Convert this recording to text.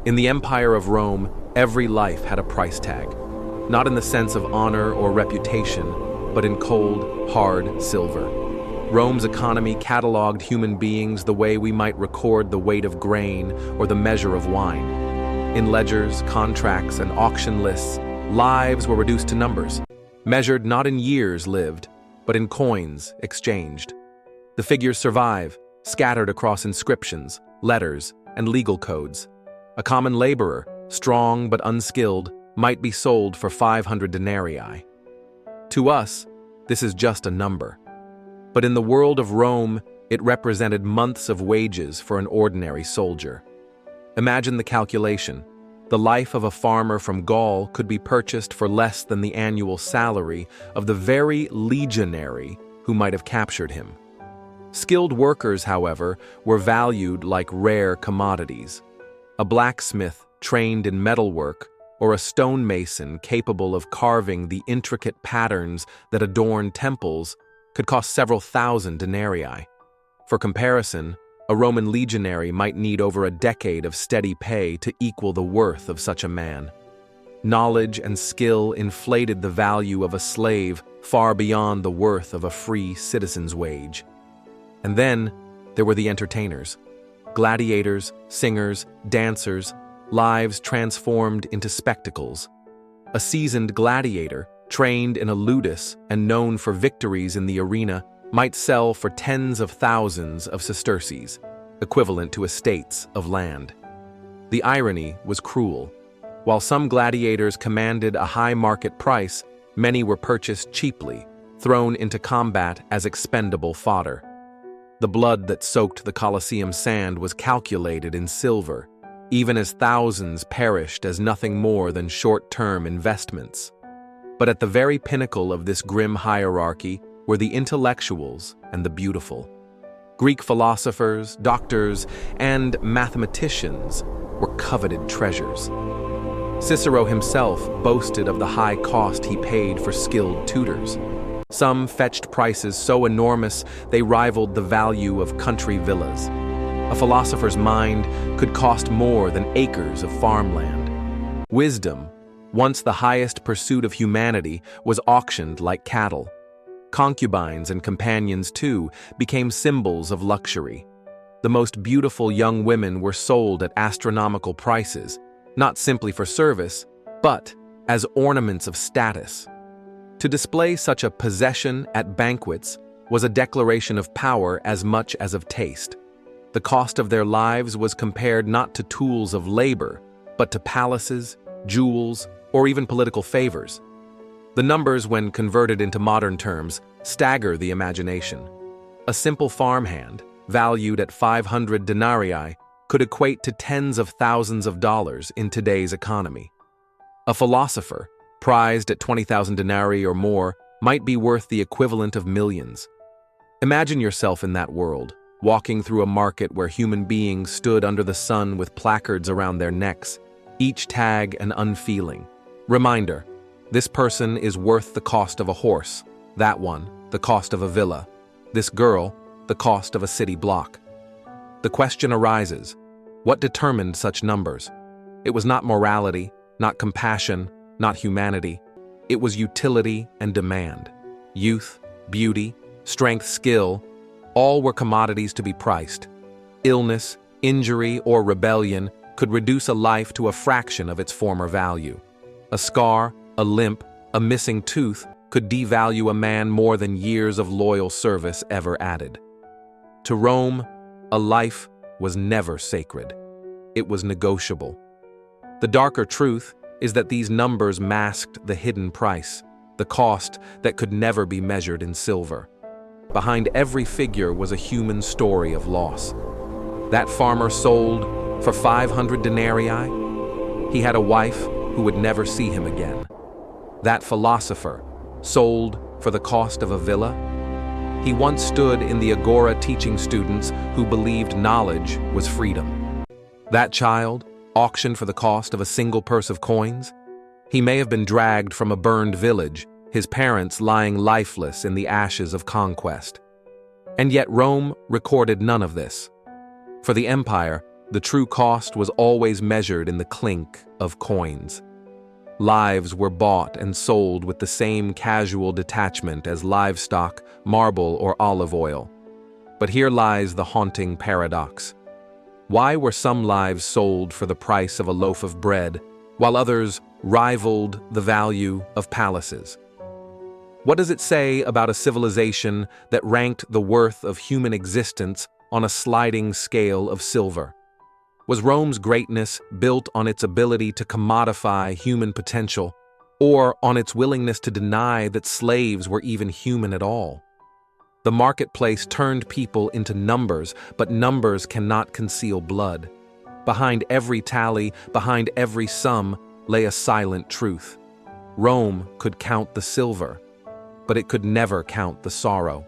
In the Empire of Rome, every life had a price tag, not in the sense of honor or reputation, but in cold, hard silver. Rome's economy cataloged human beings the way we might record the weight of grain or the measure of wine. In ledgers, contracts, and auction lists, lives were reduced to numbers, measured not in years lived, but in coins exchanged. The figures survive, scattered across inscriptions, letters, and legal codes. A common laborer, strong but unskilled, might be sold for 500 denarii. To us, this is just a number. But in the world of Rome, it represented months of wages for an ordinary soldier. Imagine the calculation. The life of a farmer from Gaul could be purchased for less than the annual salary of the very legionary who might have captured him. Skilled workers, however, were valued like rare commodities. A blacksmith trained in metalwork or a stonemason capable of carving the intricate patterns that adorn temples could cost several thousand denarii. For comparison, a Roman legionary might need over a decade of steady pay to equal the worth of such a man. Knowledge and skill inflated the value of a slave far beyond the worth of a free citizen's wage. And then there were the entertainers. Gladiators, singers, dancers, lives transformed into spectacles. A seasoned gladiator, trained in a ludus and known for victories in the arena, might sell for tens of thousands of sesterces, equivalent to estates of land. The irony was cruel. While some gladiators commanded a high market price, many were purchased cheaply, thrown into combat as expendable fodder. The blood that soaked the Colosseum sand was calculated in silver, even as thousands perished as nothing more than short-term investments. But at the very pinnacle of this grim hierarchy were the intellectuals and the beautiful. Greek philosophers, doctors, and mathematicians were coveted treasures. Cicero himself boasted of the high cost he paid for skilled tutors. Some fetched prices so enormous they rivaled the value of country villas. A philosopher's mind could cost more than acres of farmland. Wisdom, once the highest pursuit of humanity, was auctioned like cattle. Concubines and companions, too, became symbols of luxury. The most beautiful young women were sold at astronomical prices, not simply for service, but as ornaments of status. To display such a possession at banquets was a declaration of power as much as of taste. The cost of their lives was compared not to tools of labor, but to palaces, jewels, or even political favors. The numbers, when converted into modern terms, stagger the imagination. A simple farmhand, valued at 500 denarii, could equate to tens of thousands of dollars in today's economy. A philosopher, prized at 20,000 denarii or more, might be worth the equivalent of millions. Imagine yourself in that world, walking through a market where human beings stood under the sun with placards around their necks, each tag an unfeeling reminder: this person is worth the cost of a horse, that one the cost of a villa, this girl the cost of a city block. The question arises, what determined such numbers? It was not morality, not compassion, not humanity. It was utility and demand. Youth, beauty, strength, skill, all were commodities to be priced. Illness, injury, or rebellion could reduce a life to a fraction of its former value. A scar, a limp, a missing tooth could devalue a man more than years of loyal service ever added. To Rome, a life was never sacred. It was negotiable. The darker truth is that these numbers masked the hidden price, the cost that could never be measured in silver. Behind every figure was a human story of loss. That farmer sold for 500 denarii. He had a wife who would never see him again. That philosopher sold for the cost of a villa. He once stood in the agora teaching students who believed knowledge was freedom. That child auctioned for the cost of a single purse of coins. He may have been dragged from a burned village, his parents lying lifeless in the ashes of conquest. And yet Rome recorded none of this. For the empire, The true cost was always measured in the clink of coins. Lives were bought and sold with the same casual detachment as livestock, marble, or olive oil. But here lies the haunting paradox. Why were some lives sold for the price of a loaf of bread, while others rivaled the value of palaces? What does it say about a civilization that ranked the worth of human existence on a sliding scale of silver? Was Rome's greatness built on its ability to commodify human potential, or on its willingness to deny that slaves were even human at all? The marketplace turned people into numbers, but numbers cannot conceal blood. Behind every tally, behind every sum, lay a silent truth. Rome could count the silver, but it could never count the sorrow.